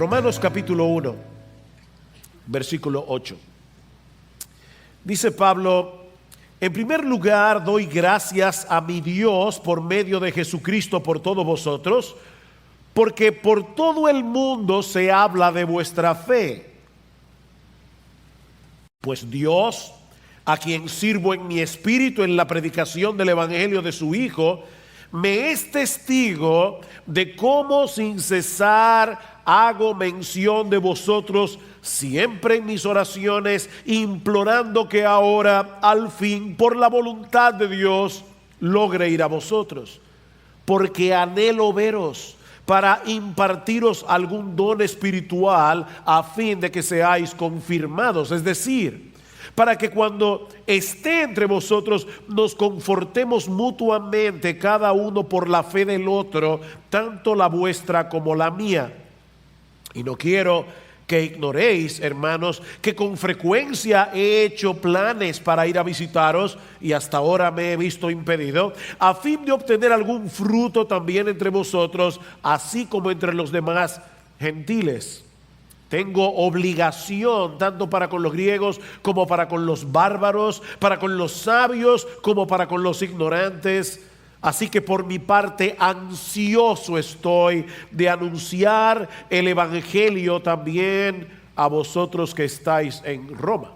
Romanos capítulo 1, versículo 8. Dice Pablo: en primer lugar doy gracias a mi Dios por medio de Jesucristo por todos vosotros, porque por todo el mundo se habla de vuestra fe. Pues Dios, a quien sirvo en mi espíritu en la predicación del evangelio de su Hijo, me es testigo de cómo sin cesar hago mención de vosotros siempre en mis oraciones, implorando que ahora, al fin, por la voluntad de Dios, logre ir a vosotros, porque anhelo veros para impartiros algún don espiritual a fin de que seáis confirmados, es decir, para que cuando esté entre vosotros nos confortemos mutuamente cada uno por la fe del otro, tanto la vuestra como la mía. Y no quiero que ignoréis, hermanos, que con frecuencia he hecho planes para ir a visitaros y hasta ahora me he visto impedido, a fin de obtener algún fruto también entre vosotros, así como entre los demás gentiles. Tengo obligación tanto para con los griegos como para con los bárbaros, para con los sabios como para con los ignorantes. Así que por mi parte ansioso estoy de anunciar el evangelio también a vosotros que estáis en Roma.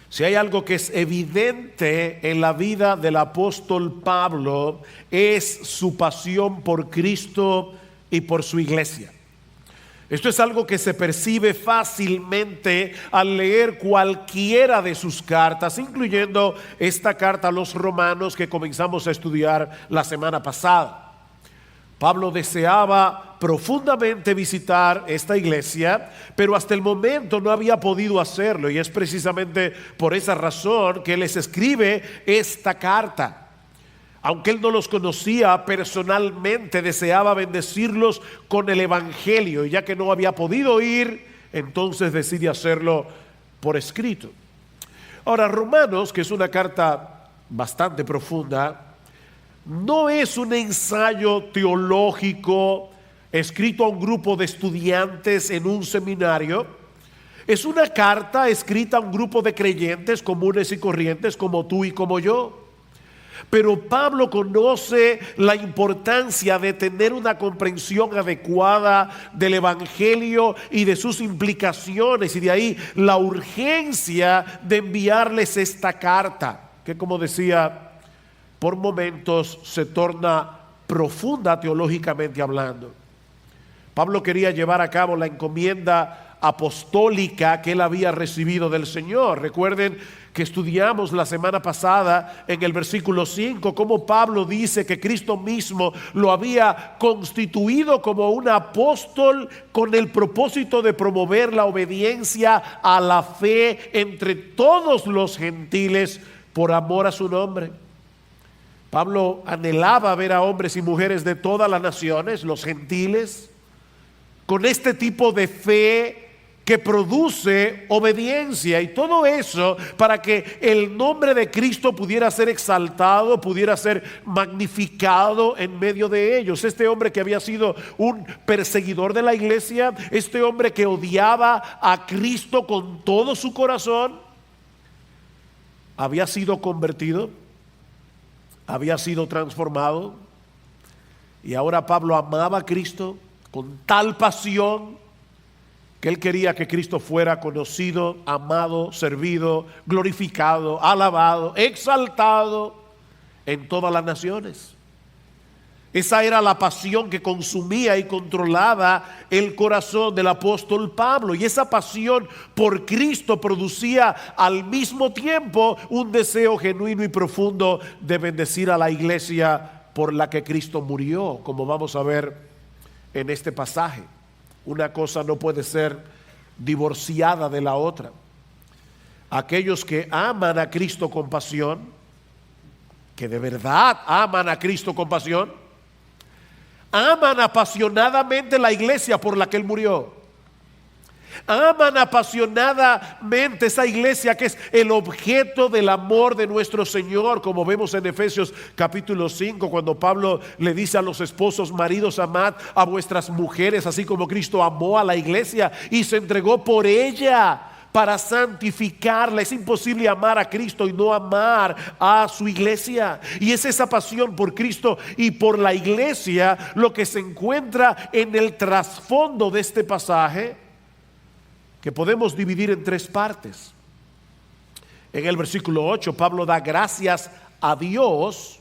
Si hay algo que es evidente en la vida del apóstol Pablo, es su pasión por Cristo y por su iglesia. Esto es algo que se percibe fácilmente al leer cualquiera de sus cartas, incluyendo esta carta a los romanos que comenzamos a estudiar la semana pasada. Pablo deseaba profundamente visitar esta iglesia, pero hasta el momento no había podido hacerlo, y es precisamente por esa razón que les escribe esta carta. Aunque él no los conocía personalmente, deseaba bendecirlos con el evangelio, y ya que no había podido ir, entonces decide hacerlo por escrito. Ahora, Romanos, que es una carta bastante profunda, no es un ensayo teológico escrito a un grupo de estudiantes en un seminario. Es una carta escrita a un grupo de creyentes comunes y corrientes como tú y como yo. Pero Pablo conoce la importancia de tener una comprensión adecuada del evangelio y de sus implicaciones, y de ahí la urgencia de enviarles esta carta, que, como decía, por momentos se torna profunda teológicamente hablando. Pablo quería llevar a cabo la encomienda apostólica que él había recibido del Señor. Recuerden que estudiamos la semana pasada en el versículo 5 cómo Pablo dice que Cristo mismo lo había constituido como un apóstol con el propósito de promover la obediencia a la fe entre todos los gentiles por amor a su nombre. Pablo anhelaba ver a hombres y mujeres de todas las naciones, los gentiles, con este tipo de fe que produce obediencia, y todo eso para que el nombre de Cristo pudiera ser exaltado, pudiera ser magnificado en medio de ellos. Este hombre que había sido un perseguidor de la iglesia, este hombre que odiaba a Cristo con todo su corazón, había sido convertido, había sido transformado, y ahora Pablo amaba a Cristo con tal pasión que él quería que Cristo fuera conocido, amado, servido, glorificado, alabado, exaltado en todas las naciones. Esa era la pasión que consumía y controlaba el corazón del apóstol Pablo, y esa pasión por Cristo producía al mismo tiempo un deseo genuino y profundo de bendecir a la iglesia por la que Cristo murió, como vamos a ver en este pasaje. Una cosa no puede ser divorciada de la otra. Aquellos que aman a Cristo con pasión, que de verdad aman a Cristo con pasión, aman apasionadamente la iglesia por la que Él murió. Aman apasionadamente esa iglesia que es el objeto del amor de nuestro Señor, como vemos en Efesios capítulo 5, cuando Pablo le dice a los esposos: maridos, amad a vuestras mujeres, así como Cristo amó a la iglesia y se entregó por ella para santificarla. Es imposible amar a Cristo y no amar a su iglesia. Y es esa pasión por Cristo y por la iglesia lo que se encuentra en el trasfondo de este pasaje, que podemos dividir en tres partes. En el versículo 8, Pablo da gracias a Dios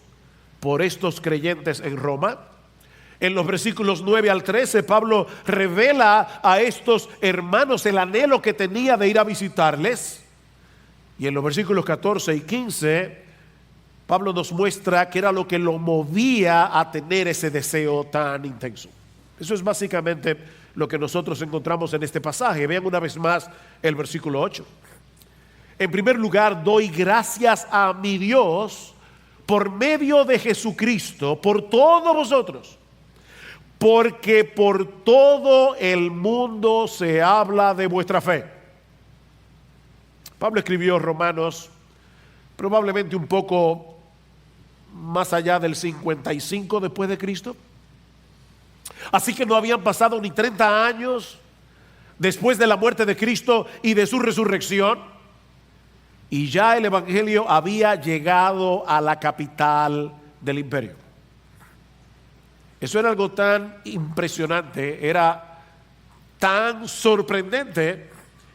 por estos creyentes en Roma. En los versículos 9 al 13, Pablo revela a estos hermanos el anhelo que tenía de ir a visitarles. Y en los versículos 14 y 15, Pablo nos muestra qué era lo que lo movía a tener ese deseo tan intenso. Eso es básicamente lo que nosotros encontramos en este pasaje. Vean una vez más el versículo 8. En primer lugar, doy gracias a mi Dios por medio de Jesucristo, por todos vosotros, porque por todo el mundo se habla de vuestra fe. Pablo escribió Romanos probablemente un poco más allá del 55 después de Cristo. Así que no habían pasado ni 30 años después de la muerte de Cristo y de su resurrección, y ya el evangelio había llegado a la capital del imperio. Eso era algo tan impresionante, era tan sorprendente,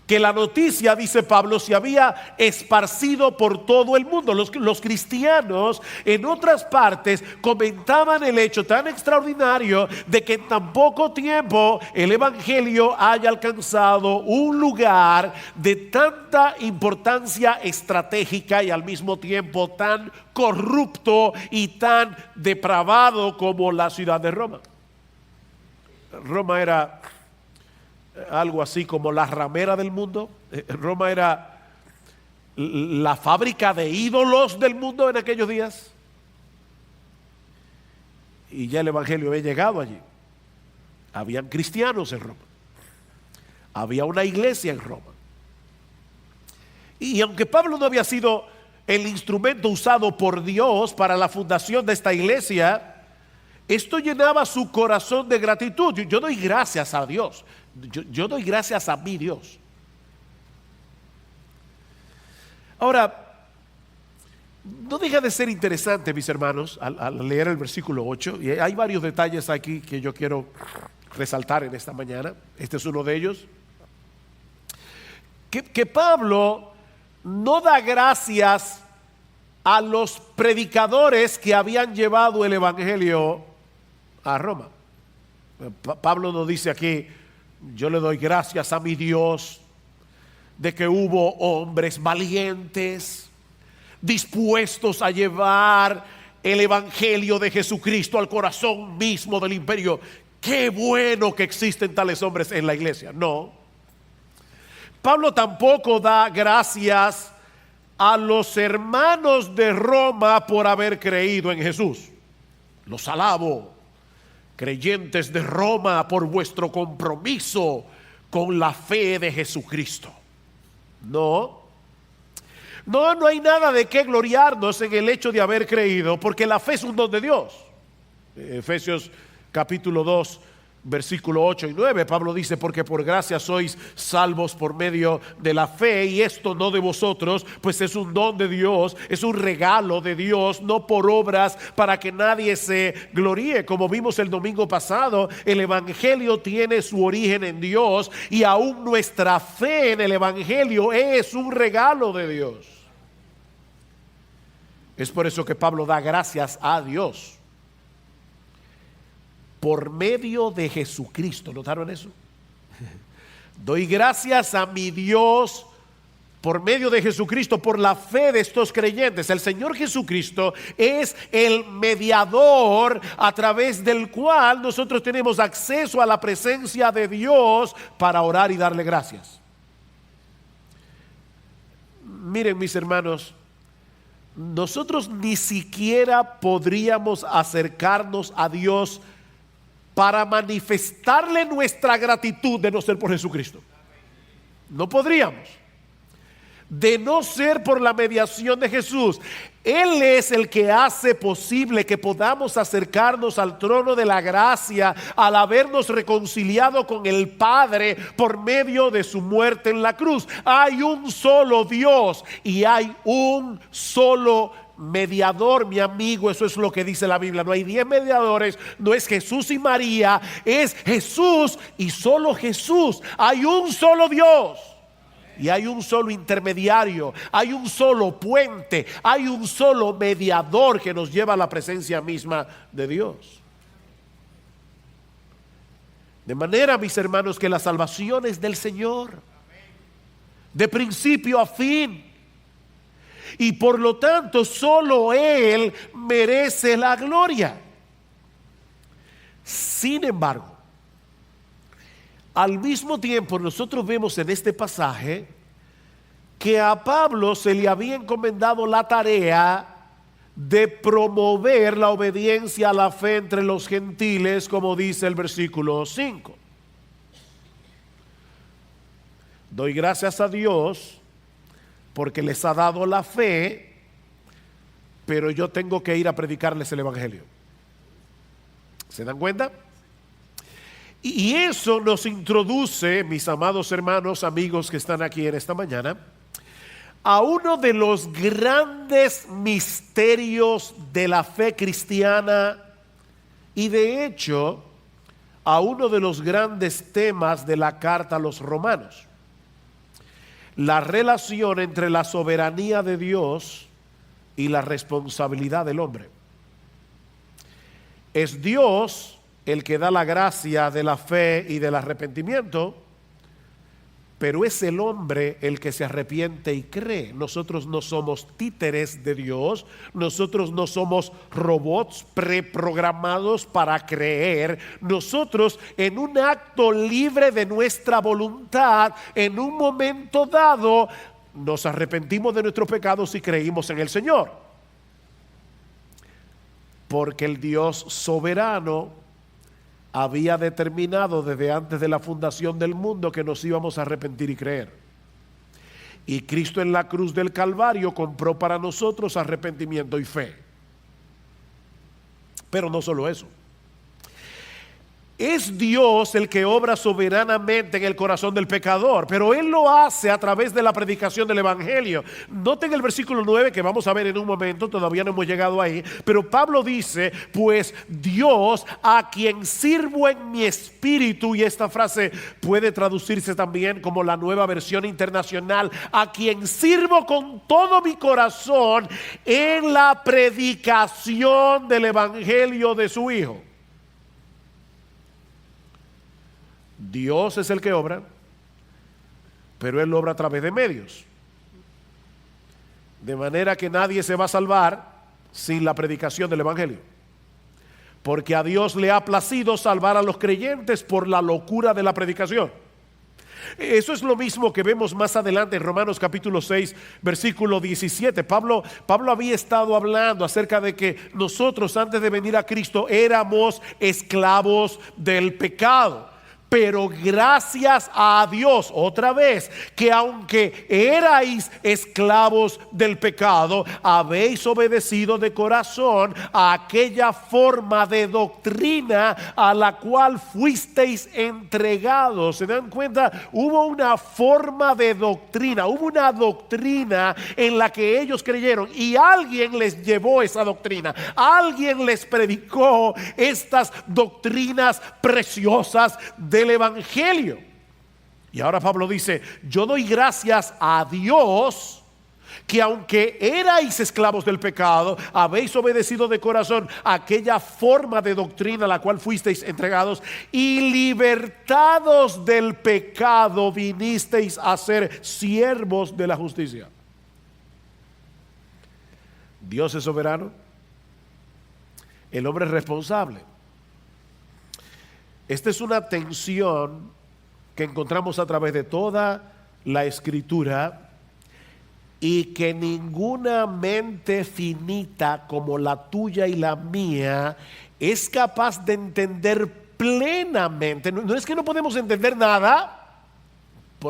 que la noticia, dice Pablo, se había esparcido por todo el mundo. Los cristianos en otras partes comentaban el hecho tan extraordinario de que en tan poco tiempo el evangelio haya alcanzado un lugar de tanta importancia estratégica y al mismo tiempo tan corrupto y tan depravado como la ciudad de Roma. Roma era algo así como la ramera del mundo. Roma era la fábrica de ídolos del mundo en aquellos días. Y ya el evangelio había llegado allí. Habían cristianos en Roma. Había una iglesia en Roma. Y aunque Pablo no había sido el instrumento usado por Dios para la fundación de esta iglesia, esto llenaba su corazón de gratitud. Yo doy gracias a Dios. Yo doy gracias a mi Dios. Ahora, no deja de ser interesante, mis hermanos, al leer el versículo 8. Y hay varios detalles aquí que yo quiero resaltar en esta mañana. Este es uno de ellos. Que Pablo no da gracias a los predicadores que habían llevado el evangelio a Roma. Pablo nos dice aquí: yo le doy gracias a mi Dios de que hubo hombres valientes, dispuestos a llevar el evangelio de Jesucristo al corazón mismo del imperio. Qué bueno que existen tales hombres en la iglesia. No. Pablo tampoco da gracias a los hermanos de Roma por haber creído en Jesús. Los alabo, creyentes de Roma, por vuestro compromiso con la fe de Jesucristo. No hay nada de qué gloriarnos en el hecho de haber creído, porque la fe es un don de Dios. Efesios capítulo 2, versículo 8 y 9, Pablo dice: porque por gracia sois salvos por medio de la fe, y esto no de vosotros, pues es un don de Dios, es un regalo de Dios, no por obras, para que nadie se gloríe. Como vimos el domingo pasado, el evangelio tiene su origen en Dios, y aún nuestra fe en el evangelio es un regalo de Dios. Es por eso que Pablo da gracias a Dios por medio de Jesucristo. ¿Notaron eso? Doy gracias a mi Dios por medio de Jesucristo, por la fe de estos creyentes. El Señor Jesucristo es el mediador a través del cual nosotros tenemos acceso a la presencia de Dios para orar y darle gracias. Miren, mis hermanos, nosotros ni siquiera podríamos acercarnos a Dios para manifestarle nuestra gratitud de no ser por Jesucristo. No podríamos. De no ser por la mediación de Jesús. Él es el que hace posible que podamos acercarnos al trono de la gracia al habernos reconciliado con el Padre por medio de su muerte en la cruz. Hay un solo Dios y hay un solo mediador, mi amigo. Eso es lo que dice la Biblia. No hay 10 mediadores, no es Jesús y María, es Jesús y solo Jesús. Hay un solo Dios. Y hay un solo intermediario, hay un solo puente, hay un solo mediador que nos lleva a la presencia misma de Dios. De manera, mis hermanos, que la salvación es del Señor, de principio a fin. Y por lo tanto, solo Él merece la gloria. Sin embargo, al mismo tiempo, nosotros vemos en este pasaje que a Pablo se le había encomendado la tarea de promover la obediencia a la fe entre los gentiles, como dice el versículo 5. Doy gracias a Dios porque les ha dado la fe, pero yo tengo que ir a predicarles el evangelio. ¿Se dan cuenta? Y eso nos introduce, mis amados hermanos, amigos que están aquí en esta mañana, a uno de los grandes misterios de la fe cristiana y de hecho a uno de los grandes temas de la carta a los romanos: la relación entre la soberanía de Dios y la responsabilidad del hombre. Es Dios el que da la gracia de la fe y del arrepentimiento, pero es el hombre el que se arrepiente y cree. Nosotros no somos títeres de Dios, nosotros no somos robots preprogramados para creer. Nosotros, en un acto libre de nuestra voluntad, en un momento dado, nos arrepentimos de nuestros pecados y creímos en el Señor. Porque el Dios soberano había determinado desde antes de la fundación del mundo que nos íbamos a arrepentir y creer. Y Cristo en la cruz del Calvario compró para nosotros arrepentimiento y fe. Pero no solo eso. Es Dios el que obra soberanamente en el corazón del pecador, pero Él lo hace a través de la predicación del Evangelio. Noten el versículo 9 que vamos a ver en un momento, todavía no hemos llegado ahí, pero Pablo dice: pues Dios, a quien sirvo en mi espíritu, y esta frase puede traducirse también como la Nueva Versión Internacional, a quien sirvo con todo mi corazón en la predicación del Evangelio de su Hijo. Dios es el que obra, pero Él obra a través de medios. De manera que nadie se va a salvar sin la predicación del Evangelio. Porque a Dios le ha placido salvar a los creyentes por la locura de la predicación. Eso es lo mismo que vemos más adelante en Romanos capítulo 6, versículo 17. Pablo había estado hablando acerca de que nosotros, antes de venir a Cristo, éramos esclavos del pecado. Pero gracias a Dios, otra vez, que aunque erais esclavos del pecado, habéis obedecido de corazón a aquella forma de doctrina a la cual fuisteis entregados. ¿Se dan cuenta? Hubo una forma de doctrina, hubo una doctrina en la que ellos creyeron y alguien les llevó esa doctrina. Alguien les predicó estas doctrinas preciosas del Evangelio. Y ahora Pablo dice: yo doy gracias a Dios que aunque erais esclavos del pecado, habéis obedecido de corazón aquella forma de doctrina a la cual fuisteis entregados, y libertados del pecado vinisteis a ser siervos de la justicia. Dios es soberano, el hombre es responsable. Esta es una tensión que encontramos a través de toda la Escritura y que ninguna mente finita como la tuya y la mía es capaz de entender plenamente. No es que no podemos entender nada,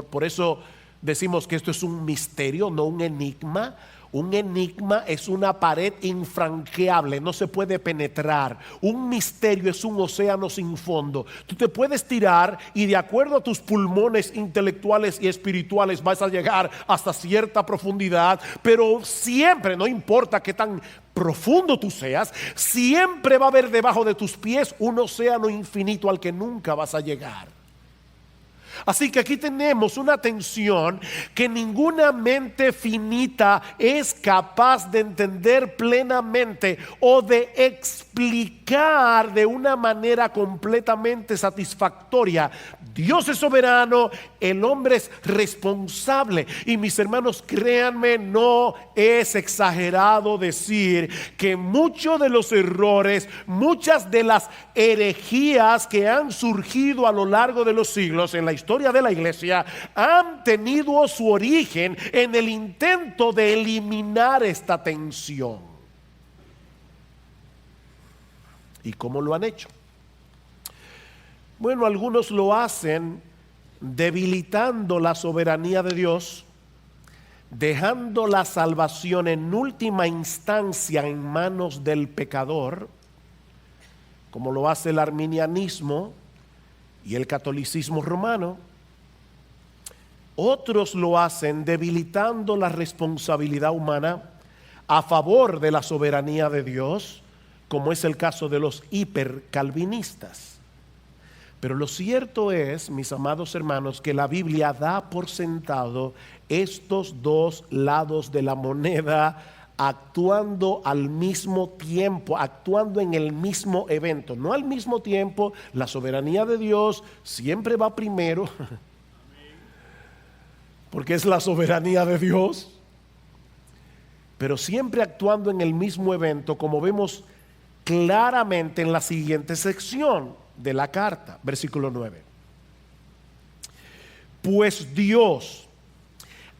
Por eso decimos que esto es un misterio, no un enigma. Un enigma es una pared infranqueable, no se puede penetrar. Un misterio es un océano sin fondo. Tú te puedes tirar y de acuerdo a tus pulmones intelectuales y espirituales vas a llegar hasta cierta profundidad, pero siempre, no importa qué tan profundo tú seas, siempre va a haber debajo de tus pies un océano infinito al que nunca vas a llegar. Así que aquí tenemos una tensión que ninguna mente finita es capaz de entender plenamente o de explicar de una manera completamente satisfactoria. Dios es soberano, el hombre es responsable. Y mis hermanos, créanme, no es exagerado decir que muchos de los errores, muchas de las herejías que han surgido a lo largo de los siglos en la historia de la iglesia han tenido su origen en el intento de eliminar esta tensión. ¿Y cómo lo han hecho? Bueno, algunos lo hacen debilitando la soberanía de Dios, dejando la salvación en última instancia en manos del pecador, como lo hace el arminianismo y el catolicismo romano. Otros lo hacen debilitando la responsabilidad humana a favor de la soberanía de Dios, como es el caso de los hipercalvinistas. Pero lo cierto es, mis amados hermanos, que la Biblia da por sentado estos dos lados de la moneda actuando al mismo tiempo, actuando en el mismo evento, no al mismo tiempo. La soberanía de Dios siempre va primero, porque es la soberanía de Dios, pero siempre actuando en el mismo evento, como vemos claramente en la siguiente sección de la carta, versículo 9. Pues Dios,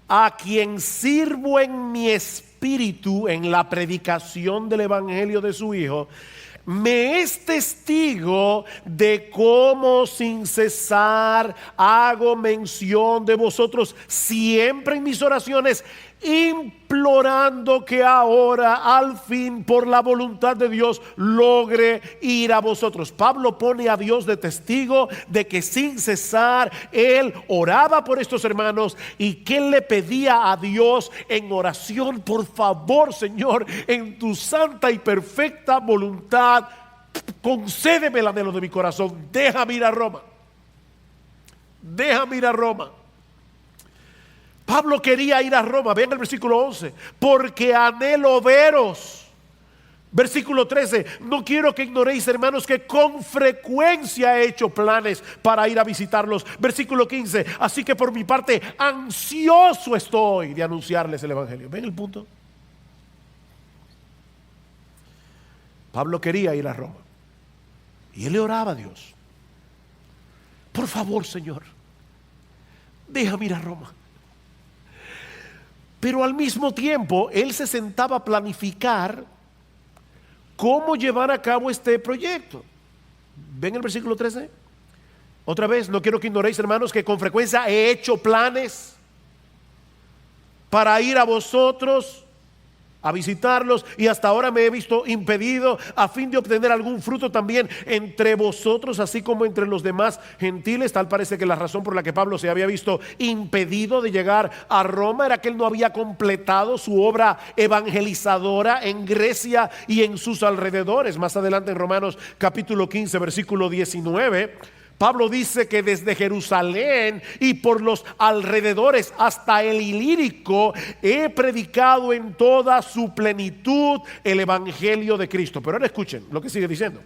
a quien sirvo en mi espíritu en la predicación del evangelio de su Hijo, me es testigo de cómo sin cesar hago mención de vosotros siempre en mis oraciones, implorando que ahora al fin por la voluntad de Dios logre ir a vosotros. Pablo pone a Dios de testigo de que sin cesar él oraba por estos hermanos y que él le pedía a Dios en oración: por favor, Señor, en tu santa y perfecta voluntad, concédeme el anhelo de mi corazón, déjame ir a Roma, déjame ir a Roma. Pablo quería ir a Roma, vean el versículo 11, porque anhelo veros. Versículo 13, no quiero que ignoréis, hermanos, que con frecuencia he hecho planes para ir a visitarlos. Versículo 15, así que por mi parte ansioso estoy de anunciarles el evangelio. ¿Ven el punto? Pablo quería ir a Roma y él le oraba a Dios: por favor, Señor, déjame ir a Roma. Pero al mismo tiempo él se sentaba a planificar cómo llevar a cabo este proyecto. ¿Ven el versículo 13? Otra vez, no quiero que ignoréis, hermanos, que con frecuencia he hecho planes para ir a vosotros a visitarlos, y hasta ahora me he visto impedido a fin de obtener algún fruto también entre vosotros, así como entre los demás gentiles. Tal parece que la razón por la que Pablo se había visto impedido de llegar a Roma era que él no había completado su obra evangelizadora en Grecia y en sus alrededores. Más adelante en Romanos capítulo 15 versículo 19, Pablo dice que desde Jerusalén y por los alrededores hasta el Ilírico he predicado en toda su plenitud el evangelio de Cristo. Pero ahora escuchen lo que sigue diciendo: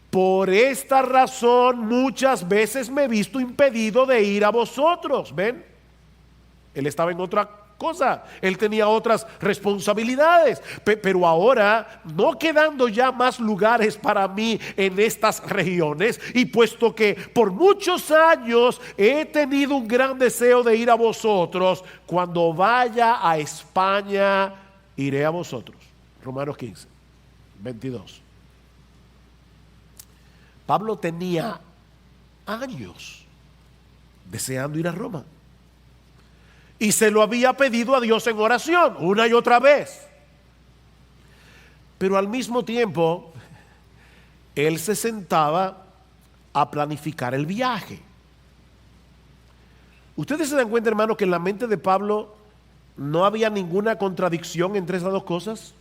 por esta razón muchas veces me he visto impedido de ir a vosotros. ¿Ven? Él estaba en otra cosa, él tenía otras responsabilidades, pero ahora, no quedando ya más lugares para mí en estas regiones, y puesto que por muchos años he tenido un gran deseo de ir a vosotros, cuando vaya a España iré a vosotros. Romanos 15, 22. Pablo tenía años deseando ir a Roma. y se lo había pedido a Dios en oración una y otra vez. Pero al mismo tiempo, él se sentaba a planificar el viaje. Ustedes se dan cuenta, hermano, que en la mente de Pablo no había ninguna contradicción entre esas dos cosas,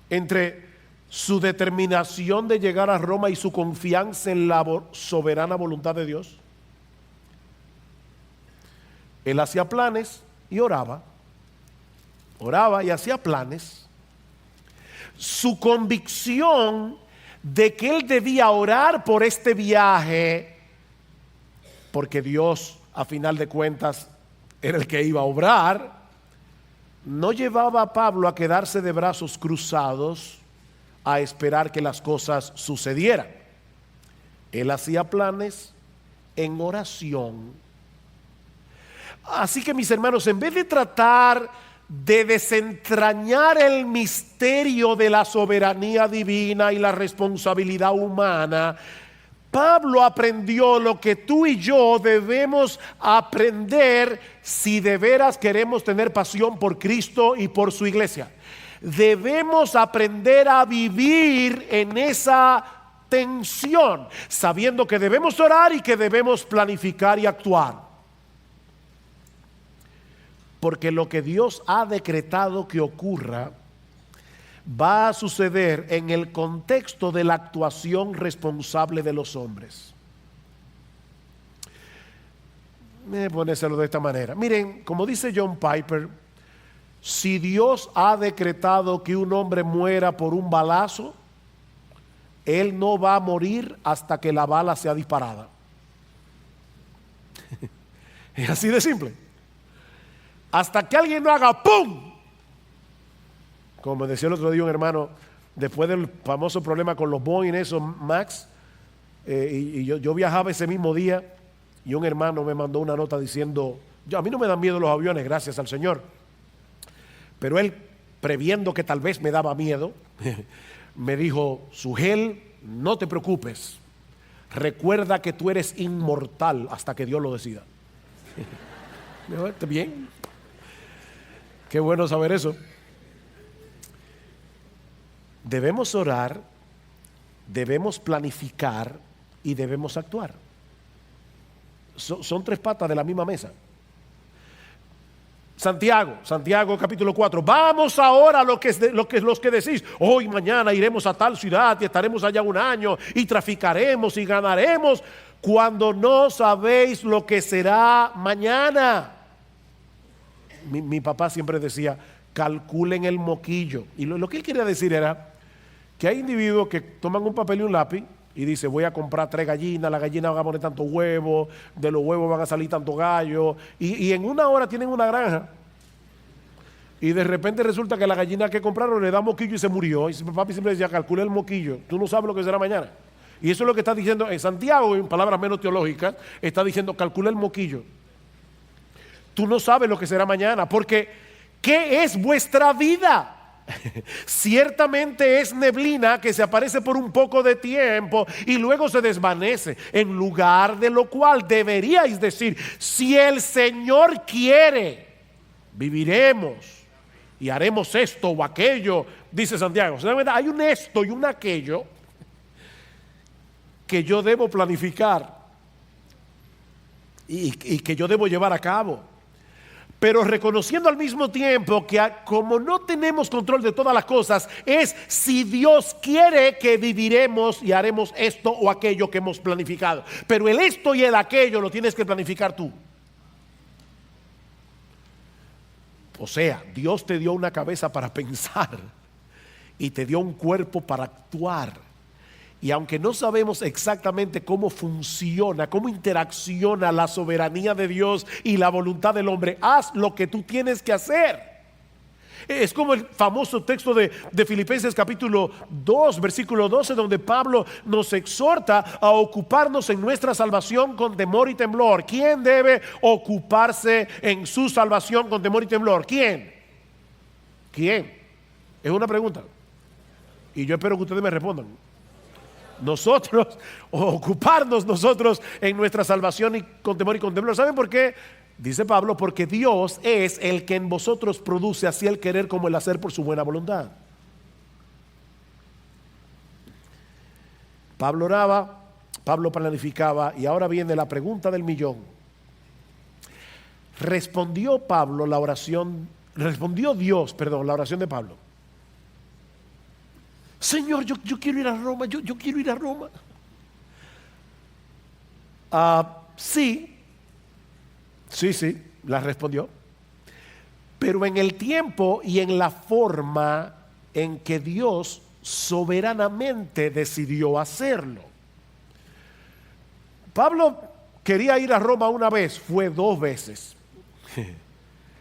entre su determinación de llegar a Roma y su confianza en la soberana voluntad de Dios. Él hacía planes y oraba y hacía planes. Su convicción de que él debía orar por este viaje, porque Dios a final de cuentas era el que iba a obrar, no llevaba a Pablo a quedarse de brazos cruzados a esperar que las cosas sucedieran. Él hacía planes en oración. Así que, mis hermanos, en vez de tratar de desentrañar el misterio de la soberanía divina y la responsabilidad humana, Pablo aprendió lo que tú y yo debemos aprender si de veras queremos tener pasión por Cristo y por su iglesia. Debemos aprender a vivir en esa tensión, sabiendo que debemos orar y que debemos planificar y actuar. Porque lo que Dios ha decretado que ocurra va a suceder en el contexto de la actuación responsable de los hombres. Me ponérselo de esta manera. Miren, como dice John Piper, si Dios ha decretado que un hombre muera por un balazo, él no va a morir hasta que la bala sea disparada. Es así de simple. Hasta que alguien no haga ¡pum! Como decía el otro día un hermano, después del famoso problema con los Boeing, esos Max, yo viajaba ese mismo día y un hermano me mandó una nota diciendo, a mí no me dan miedo los aviones, gracias al Señor. Pero él, previendo que tal vez me daba miedo, me dijo, Sugel, no te preocupes, recuerda que tú eres inmortal hasta que Dios lo decida. ¿Está bien? Qué bueno saber eso. Debemos orar, debemos planificar y debemos actuar. Son tres patas de la misma mesa. Santiago capítulo 4. Vamos ahora los que decís, hoy mañana iremos a tal ciudad y estaremos allá un año y traficaremos y ganaremos, cuando no sabéis lo que será mañana. Mi papá siempre decía, calculen el moquillo. Y lo que él quería decir era que hay individuos que toman un papel y un lápiz y dicen, voy a comprar 3 gallinas, las gallinas van a poner tantos huevos, de los huevos van a salir tantos gallos, y en una hora tienen una granja. Y de repente resulta que la gallina que compraron le da moquillo y se murió. Y papi siempre decía, calcula el moquillo, tú no sabes lo que será mañana. Y eso es lo que está diciendo en Santiago, en palabras menos teológicas, está diciendo, calcula el moquillo. Tú no sabes lo que será mañana, porque ¿qué es vuestra vida? Ciertamente es neblina que se aparece por un poco de tiempo y luego se desvanece. En lugar de lo cual deberíais decir, si el Señor quiere, viviremos y haremos esto o aquello, dice Santiago. Hay un esto y un aquello que yo debo planificar y que yo debo llevar a cabo. Pero reconociendo al mismo tiempo que como no tenemos control de todas las cosas, es si Dios quiere que viviremos y haremos esto o aquello que hemos planificado. Pero el esto y el aquello lo tienes que planificar tú. O sea, Dios te dio una cabeza para pensar y te dio un cuerpo para actuar. Y aunque no sabemos exactamente cómo funciona, cómo interacciona la soberanía de Dios y la voluntad del hombre, haz lo que tú tienes que hacer. Es como el famoso texto de Filipenses capítulo 2, versículo 12, donde Pablo nos exhorta a ocuparnos en nuestra salvación con temor y temblor. ¿Quién debe ocuparse en su salvación con temor y temblor? ¿Quién? Es una pregunta. Y yo espero que ustedes me respondan. Nosotros, o ocuparnos nosotros en nuestra salvación y con temor y con temblor. ¿Saben por qué Dice Pablo, porque Dios es el que en vosotros produce así el querer como el hacer por su buena voluntad. Pablo oraba, Pablo planificaba, y ahora viene la pregunta del millón. Respondió Dios la oración de Pablo. Señor, yo quiero ir a Roma, yo quiero ir a Roma. Sí, la respondió. Pero en el tiempo y en la forma en que Dios soberanamente decidió hacerlo. Pablo quería ir a Roma una vez, fue 2 veces.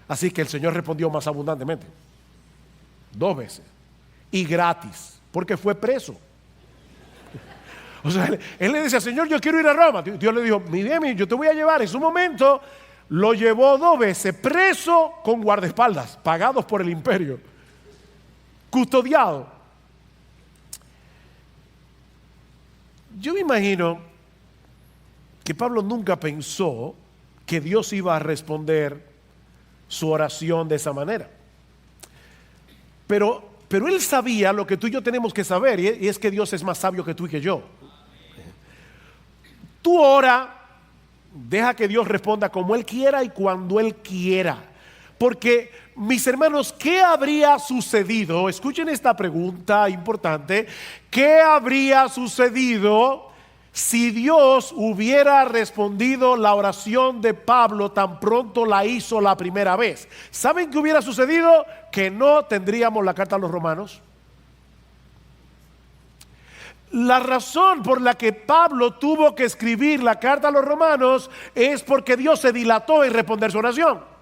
Así que el Señor respondió más abundantemente. 2 veces. Y gratis, porque fue preso. O sea, él le decía, Señor, yo quiero ir a Roma. Dios le dijo, mi bien, yo te voy a llevar. En su momento lo llevó 2 veces, preso con guardaespaldas, pagados por el imperio, custodiado. Yo me imagino que Pablo nunca pensó que Dios iba a responder su oración de esa manera. Pero él sabía lo que tú y yo tenemos que saber, y es que Dios es más sabio que tú y que yo. Tú ora, deja que Dios responda como Él quiera y cuando Él quiera. Porque, mis hermanos, ¿qué habría sucedido? Escuchen esta pregunta importante. ¿Qué habría sucedido si Dios hubiera respondido la oración de Pablo tan pronto la hizo la primera vez? ¿Saben qué hubiera sucedido? Que no tendríamos la carta a los romanos. La razón por la que Pablo tuvo que escribir la carta a los romanos es porque Dios se dilató en responder su oración.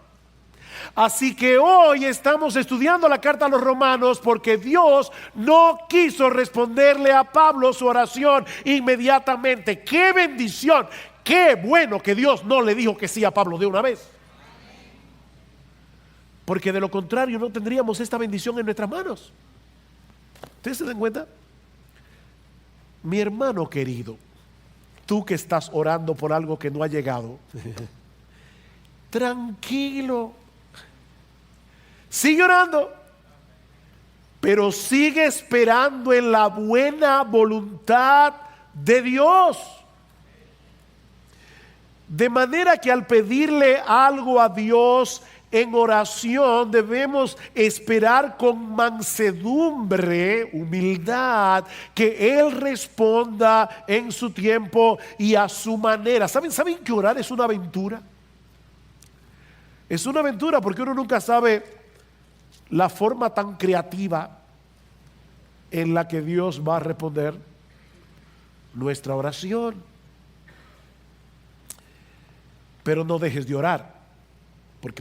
Así que hoy estamos estudiando la carta a los romanos porque Dios no quiso responderle a Pablo su oración inmediatamente. ¡Qué bendición! ¡Qué bueno que Dios no le dijo que sí a Pablo de una vez! Porque de lo contrario no tendríamos esta bendición en nuestras manos. ¿Ustedes se dan cuenta? Mi hermano querido, tú que estás orando por algo que no ha llegado, tranquilo, sigue orando, pero sigue esperando en la buena voluntad de Dios. De manera que al pedirle algo a Dios en oración debemos esperar con mansedumbre, humildad, que Él responda en su tiempo y a su manera. ¿Saben que orar es una aventura? Es una aventura porque uno nunca sabe la forma tan creativa en la que Dios va a responder nuestra oración. Pero no dejes de orar.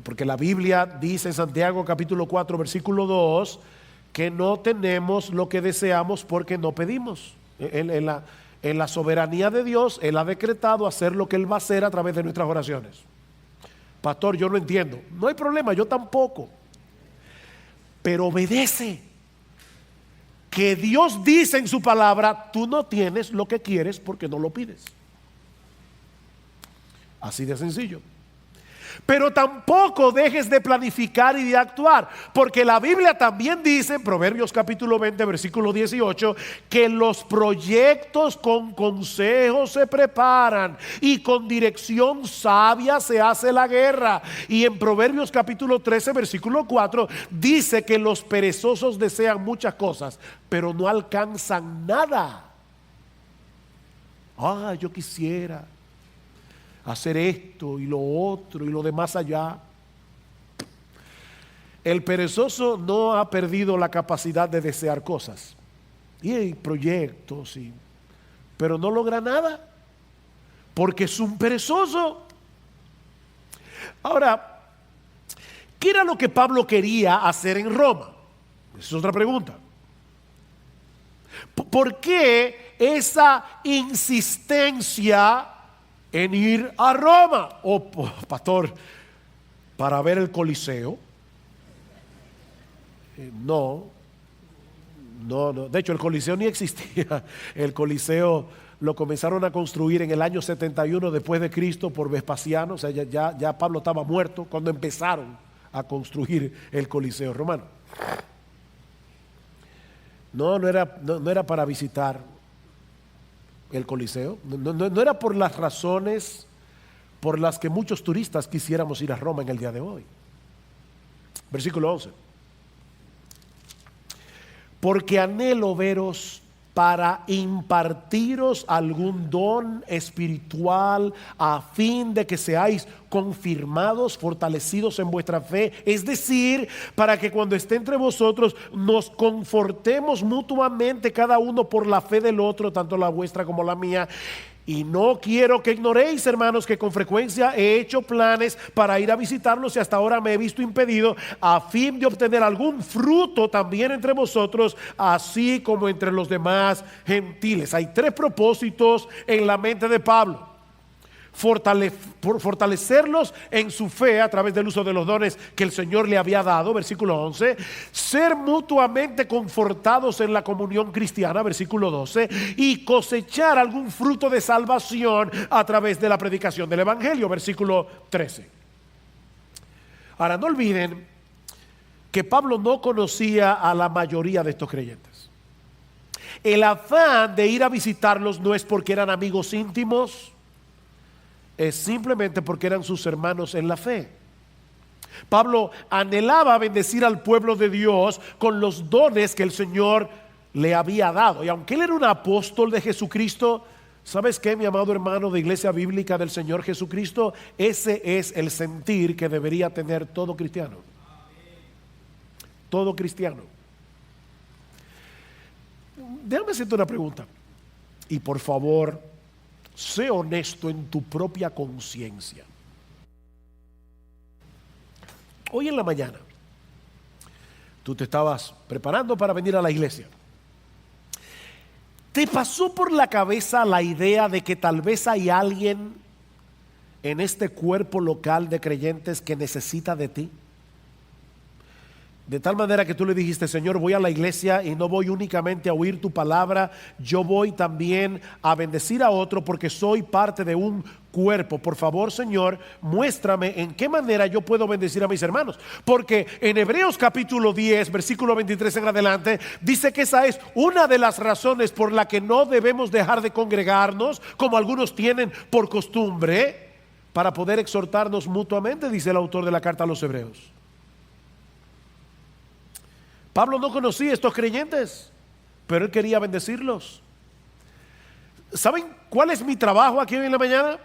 Porque la Biblia dice en Santiago capítulo 4 versículo 2 que no tenemos lo que deseamos porque no pedimos. En la soberanía de Dios, Él ha decretado hacer lo que Él va a hacer a través de nuestras oraciones. Pastor, yo no entiendo. No hay problema, yo tampoco. Pero obedece. Que Dios dice en su palabra, tú no tienes lo que quieres porque no lo pides. Así de sencillo. Pero tampoco dejes de planificar y de actuar, porque la Biblia también dice en Proverbios capítulo 20 versículo 18 que los proyectos con consejo se preparan y con dirección sabia se hace la guerra. Y en Proverbios capítulo 13 versículo 4 dice que los perezosos desean muchas cosas pero no alcanzan nada. Yo quisiera hacer esto y lo otro y lo demás allá. El perezoso no ha perdido la capacidad de desear cosas y hay proyectos, pero no logra nada porque es un perezoso. Ahora, ¿qué era lo que Pablo quería hacer en Roma? Esa es otra pregunta. ¿Por qué esa insistencia en ir a Roma? Pastor, para ver el Coliseo. No. De hecho, el Coliseo ni existía. El Coliseo lo comenzaron a construir en el año 71 después de Cristo por Vespasiano. O sea, ya Pablo estaba muerto cuando empezaron a construir el Coliseo romano. No era para visitar el Coliseo. No era por las razones por las que muchos turistas quisiéramos ir a Roma en el día de hoy. Versículo 11. Porque anhelo veros para impartiros algún don espiritual a fin de que seáis confirmados, fortalecidos en vuestra fe, es decir, para que cuando esté entre vosotros nos confortemos mutuamente cada uno por la fe del otro, tanto la vuestra como la mía. Y no quiero que ignoréis, hermanos, que con frecuencia he hecho planes para ir a visitarlos y hasta ahora me he visto impedido, a fin de obtener algún fruto también entre vosotros, así como entre los demás gentiles. Hay tres propósitos en la mente de Pablo: fortalecerlos en su fe a través del uso de los dones que el Señor le había dado, versículo 11, ser mutuamente confortados en la comunión cristiana, versículo 12, y cosechar algún fruto de salvación a través de la predicación del Evangelio, versículo 13. Ahora, no olviden que Pablo no conocía a la mayoría de estos creyentes. El afán de ir a visitarlos no es porque eran amigos íntimos, es simplemente porque eran sus hermanos en la fe. Pablo anhelaba bendecir al pueblo de Dios con los dones que el Señor le había dado. Y aunque él era un apóstol de Jesucristo, ¿sabes qué, mi amado hermano de Iglesia Bíblica del Señor Jesucristo? Ese es el sentir que debería tener todo cristiano. Todo cristiano. Déjame hacerte una pregunta. Y por favor, sé honesto en tu propia conciencia. Hoy en la mañana, tú te estabas preparando para venir a la iglesia. ¿Te pasó por la cabeza la idea de que tal vez hay alguien en este cuerpo local de creyentes que necesita de ti? De tal manera que tú le dijiste: Señor, voy a la iglesia y no voy únicamente a oír tu palabra, yo voy también a bendecir a otro porque soy parte de un cuerpo. Por favor, Señor, muéstrame en qué manera yo puedo bendecir a mis hermanos. Porque en Hebreos capítulo 10, versículo 23 en adelante, dice que esa es una de las razones por la que no debemos dejar de congregarnos, como algunos tienen por costumbre, para poder exhortarnos mutuamente, dice el autor de la carta a los Hebreos. Pablo no conocía a estos creyentes, pero él quería bendecirlos. ¿Saben cuál es mi trabajo aquí hoy en la mañana?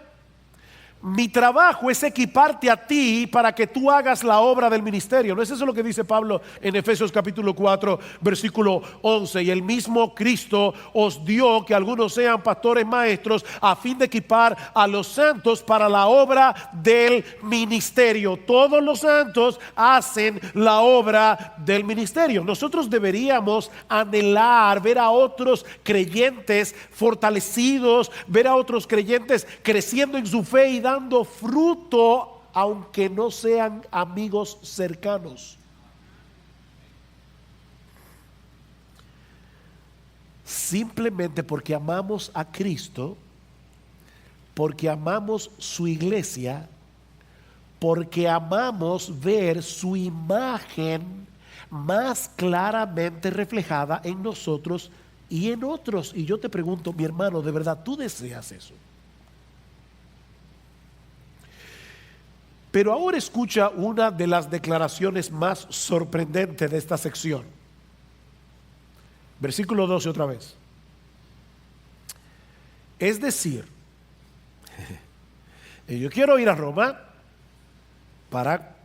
Mi trabajo es equiparte a ti para que tú hagas la obra del ministerio. ¿No es eso lo que dice Pablo en Efesios capítulo 4, versículo 11? Y el mismo Cristo os dio que algunos sean pastores maestros a fin de equipar a los santos para la obra del ministerio. Todos los santos hacen la obra del ministerio. Nosotros deberíamos anhelar ver a otros creyentes fortalecidos, ver a otros creyentes creciendo en su fe y dando fruto, aunque no sean amigos cercanos. Simplemente porque amamos a Cristo, porque amamos su iglesia, porque amamos ver su imagen más claramente reflejada en nosotros y en otros. Y yo te pregunto, mi hermano, ¿de verdad tú deseas eso? Pero ahora escucha una de las declaraciones más sorprendentes de esta sección. Versículo 12 otra vez. Es decir, yo quiero ir a Roma para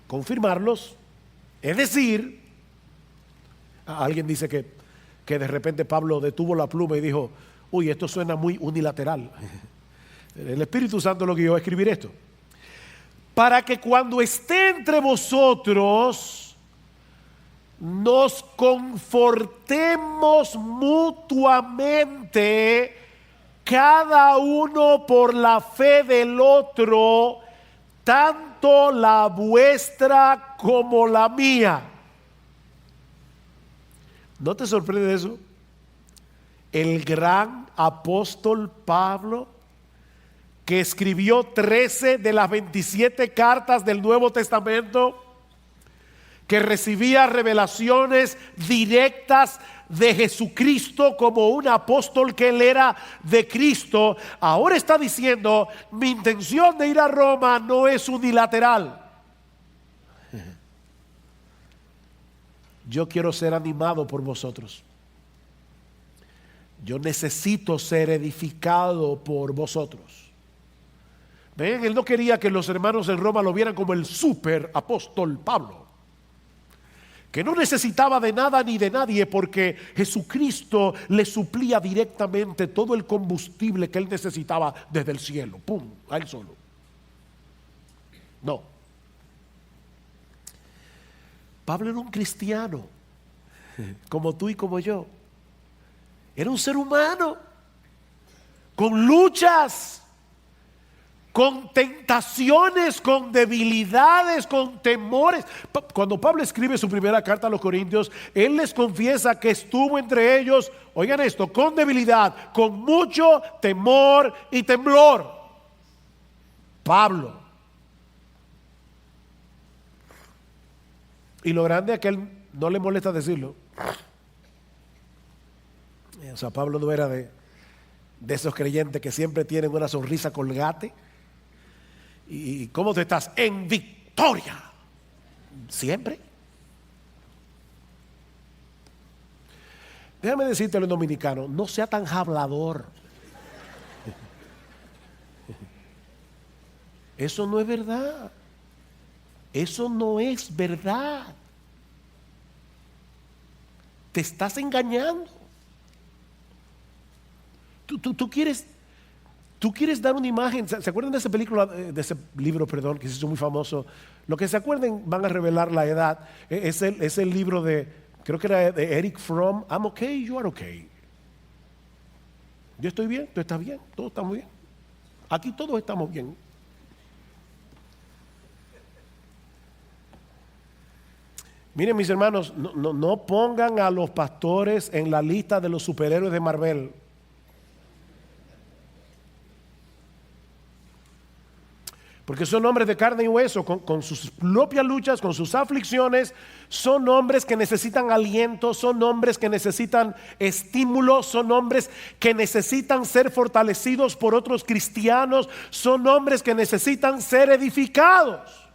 confirmarlos. Es decir, alguien dice que de repente Pablo detuvo la pluma y dijo: uy, esto suena muy unilateral. El Espíritu Santo lo guió a escribir esto. Para que cuando esté entre vosotros nos confortemos mutuamente, cada uno por la fe del otro, tanto la vuestra como la mía. ¿No te sorprende eso? el gran apóstol Pablo, que escribió 13 de las 27 cartas del Nuevo Testamento, que recibía revelaciones directas de Jesucristo como un apóstol que él era de Cristo, ahora está diciendo: mi intención de ir a Roma no es unilateral. Yo quiero ser animado por vosotros. Yo necesito ser edificado por vosotros. ¿Ven? Él no quería que los hermanos en Roma lo vieran como el super apóstol Pablo, que no necesitaba de nada ni de nadie, porque Jesucristo le suplía directamente todo el combustible que él necesitaba desde el cielo. ¡Pum! A él solo. No. Pablo era un cristiano, como tú y como yo. Era un ser humano, con luchas, con tentaciones, con debilidades, con temores. Cuando Pablo escribe su primera carta a los Corintios, él les confiesa que estuvo entre ellos, oigan esto, con debilidad, con mucho temor y temblor. Pablo. Y lo grande es que él no le molesta decirlo. O sea, Pablo no era de esos creyentes que siempre tienen una sonrisa colgate. ¿Y cómo tú estás? En victoria. Siempre. Déjame decirte a los dominicanos: no sea tan hablador. Eso no es verdad. Eso no es verdad. Te estás engañando. Tú quieres dar una imagen. ¿Se acuerdan de esa película, de ese libro, perdón, que se hizo muy famoso? Lo que se acuerden van a revelar la edad. Es el libro de, creo que era de Eric Fromm. I'm okay, you are okay. Yo estoy bien, tú estás bien, todos estamos bien. Aquí todos estamos bien. Miren, mis hermanos, no pongan a los pastores en la lista de los superhéroes de Marvel. Porque son hombres de carne y hueso, con sus propias luchas, con sus aflicciones. Son hombres que necesitan aliento, son hombres que necesitan estímulo, son hombres que necesitan ser fortalecidos por otros cristianos, son hombres que necesitan ser edificados.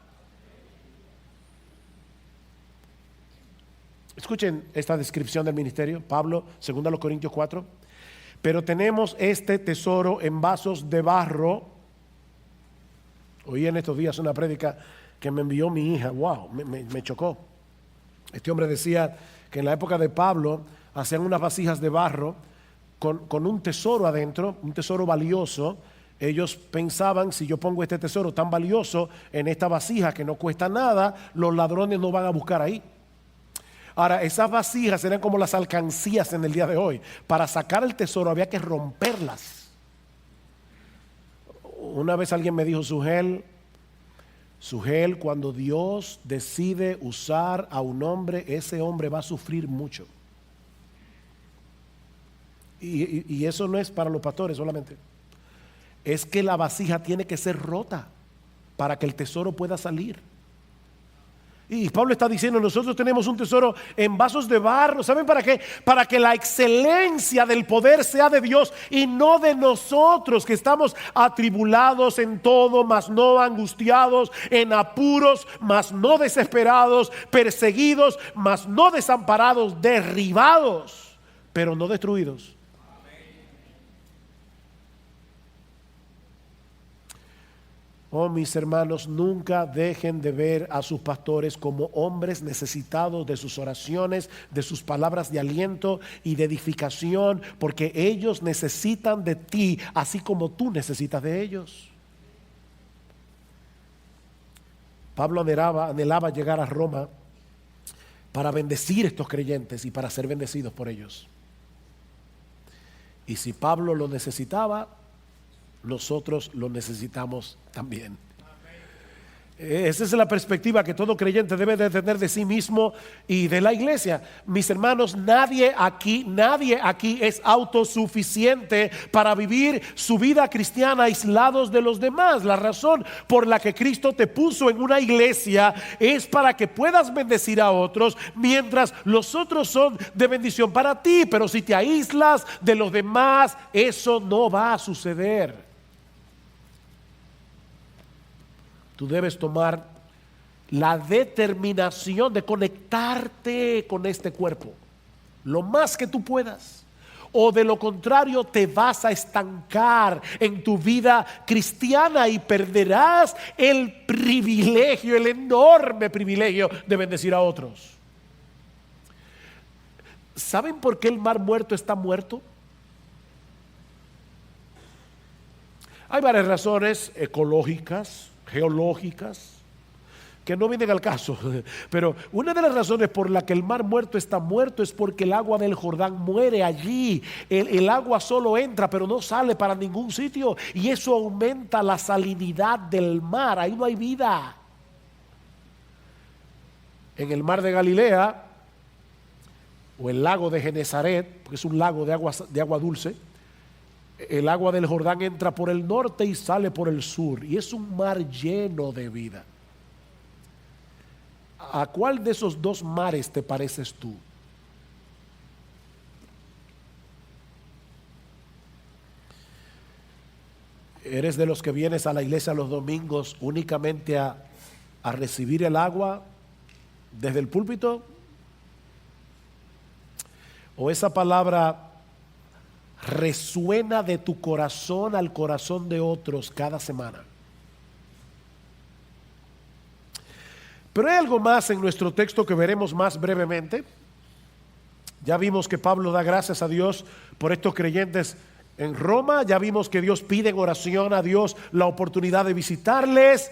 Escuchen esta descripción del ministerio, Pablo, 2 Corintios 4. Pero tenemos este tesoro en vasos de barro. Oí en estos días una prédica que me envió mi hija. Wow, me chocó. Este hombre decía que en la época de Pablo hacían unas vasijas de barro con un tesoro adentro, un tesoro valioso. Ellos pensaban: si yo pongo este tesoro tan valioso en esta vasija que no cuesta nada, los ladrones no van a buscar ahí. Ahora, esas vasijas eran como las alcancías en el día de hoy. Para sacar el tesoro había que romperlas. Una vez alguien me dijo: Sugel, cuando Dios decide usar a un hombre, ese hombre va a sufrir mucho. Y eso no es para los pastores solamente. Es que la vasija tiene que ser rota para que el tesoro pueda salir. Y Pablo está diciendo: nosotros tenemos un tesoro en vasos de barro. ¿Saben para qué? Para que la excelencia del poder sea de Dios y no de nosotros, que estamos atribulados en todo, mas no angustiados, en apuros, mas no desesperados, perseguidos, mas no desamparados, derribados, pero no destruidos. Oh, mis hermanos, nunca dejen de ver a sus pastores como hombres necesitados de sus oraciones, de sus palabras de aliento y de edificación, porque ellos necesitan de ti, así como tú necesitas de ellos. Pablo anhelaba llegar a Roma para bendecir a estos creyentes y para ser bendecidos por ellos. Y si Pablo lo necesitaba, nosotros lo necesitamos también. Esa es la perspectiva que todo creyente debe de tener de sí mismo y de la iglesia. Mis hermanos, nadie aquí es autosuficiente para vivir su vida cristiana aislados de los demás. La razón por la que Cristo te puso en una iglesia es para que puedas bendecir a otros, mientras los otros son de bendición para ti. Pero si te aíslas de los demás, eso no va a suceder. Tú debes tomar la determinación de conectarte con este cuerpo lo más que tú puedas, o de lo contrario te vas a estancar en tu vida cristiana y perderás el privilegio, el enorme privilegio de bendecir a otros. ¿Saben por qué el mar muerto está muerto? Hay varias razones ecológicas, geológicas, que no vienen al caso, pero una de las razones por la que el mar muerto está muerto es porque el agua del Jordán muere allí. El agua solo entra pero no sale para ningún sitio, y eso aumenta la salinidad del mar. Ahí no hay vida. En el mar de Galilea o el lago de Genesaret, porque es un lago de agua dulce, el agua del Jordán entra por el norte y sale por el sur, y es un mar lleno de vida. ¿A cuál de esos dos mares te pareces tú? ¿Eres de los que vienes a la iglesia los domingos únicamente a recibir el agua desde el púlpito? ¿O esa palabra resuena de tu corazón al corazón de otros cada semana? Pero hay algo más en nuestro texto que veremos más brevemente. Ya vimos que Pablo da gracias a Dios por estos creyentes en Roma. Ya vimos que Dios pide en oración a Dios la oportunidad de visitarles.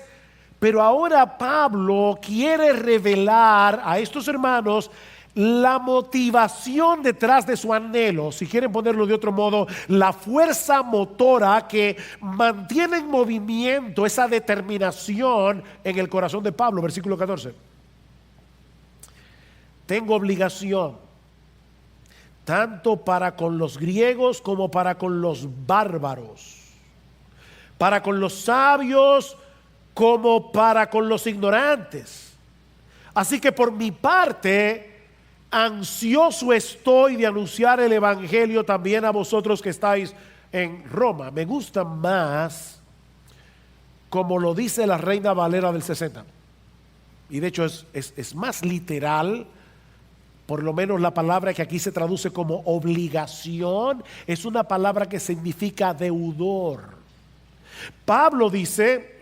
Pero ahora Pablo quiere revelar a estos hermanos la motivación detrás de su anhelo, si quieren ponerlo de otro modo, la fuerza motora que mantiene en movimiento esa determinación en el corazón de Pablo. Versículo 14. Tengo obligación tanto para con los griegos como para con los bárbaros, para con los sabios como para con los ignorantes. Así que por mi parte, ansioso estoy de anunciar el evangelio también a vosotros que estáis en Roma. Me gusta más como lo dice la Reina Valera del 60. Y de hecho es más literal. Por lo menos la palabra que aquí se traduce como obligación es una palabra que significa deudor. Pablo dice,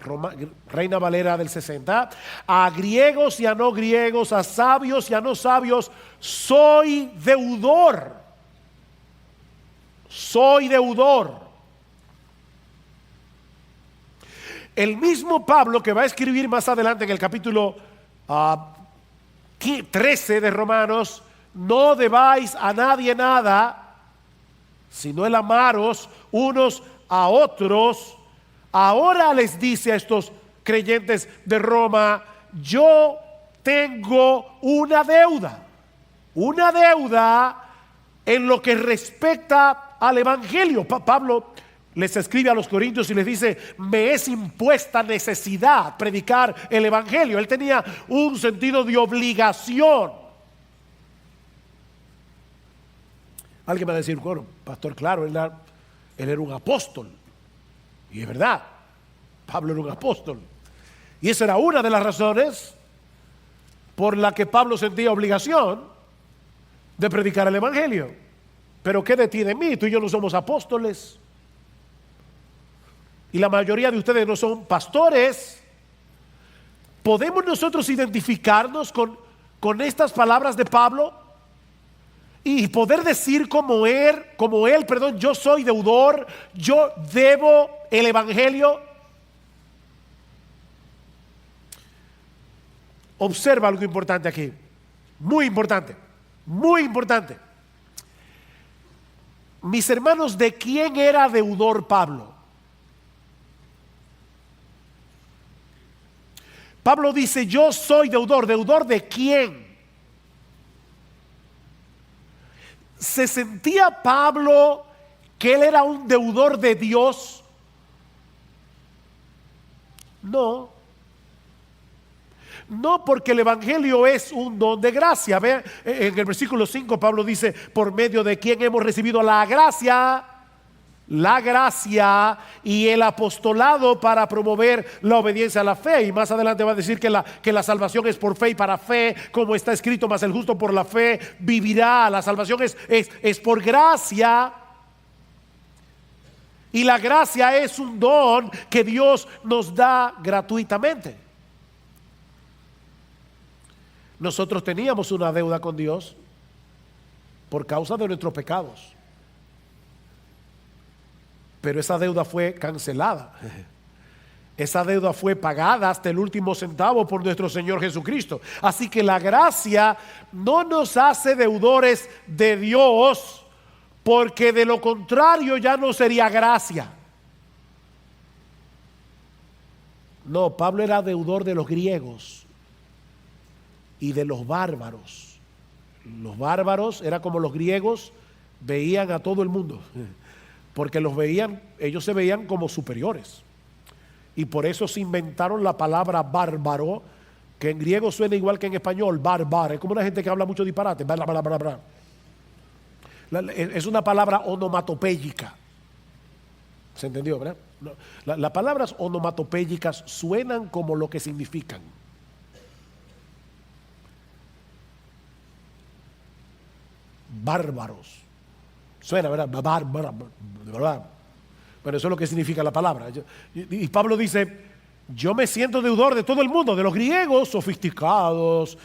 Reina Valera del 60, a griegos y a no griegos, a sabios y a no sabios, soy deudor. Soy deudor. El mismo Pablo que va a escribir más adelante en el capítulo 13 de Romanos, no debáis a nadie nada, sino el amaros unos a otros. Ahora les dice a estos creyentes de Roma, yo tengo una deuda en lo que respecta al evangelio. Pablo les escribe a los corintios y les dice, me es impuesta necesidad predicar el evangelio. Él tenía un sentido de obligación. Alguien va a decir, bueno, pastor, claro, él era un apóstol. Y es verdad, Pablo era un apóstol. Y esa era una de las razones por la que Pablo sentía obligación de predicar el evangelio. Pero ¿qué de ti de mí? Tú y yo no somos apóstoles. Y la mayoría de ustedes no son pastores. ¿Podemos nosotros identificarnos con estas palabras de Pablo? Y poder decir como él, yo soy deudor, yo debo el evangelio. Observa algo importante aquí, muy importante, muy importante. Mis hermanos, ¿de quién era deudor Pablo? Pablo dice, yo soy deudor. ¿Deudor de quién? ¿Se sentía Pablo que él era un deudor de Dios? No. No, porque el evangelio es un don de gracia. Vean, en el versículo 5 Pablo dice, por medio de quien hemos recibido la gracia y el apostolado para promover la obediencia a la fe. Y más adelante va a decir que la salvación es por fe y para fe, como está escrito, mas el justo por la fe vivirá. La salvación es por gracia. Y la gracia es un don que Dios nos da gratuitamente. Nosotros teníamos una deuda con Dios por causa de nuestros pecados. Pero esa deuda fue cancelada. Esa deuda fue pagada hasta el último centavo por nuestro Señor Jesucristo. Así que la gracia no nos hace deudores de Dios, porque de lo contrario ya no sería gracia. No, Pablo era deudor de los griegos y de los bárbaros. Los bárbaros era como los griegos veían a todo el mundo, porque ellos se veían como superiores. Y por eso se inventaron la palabra bárbaro, que en griego suena igual que en español, barbar. Es como una gente que habla mucho disparate. Es una palabra onomatopéyica. ¿Se entendió, verdad? Las palabras onomatopéyicas suenan como lo que significan. Bárbaros. Suena, ¿verdad? ¿Verdad? Bueno, eso es lo que significa la palabra. Y Pablo dice, yo me siento deudor de todo el mundo, de los griegos sofisticados,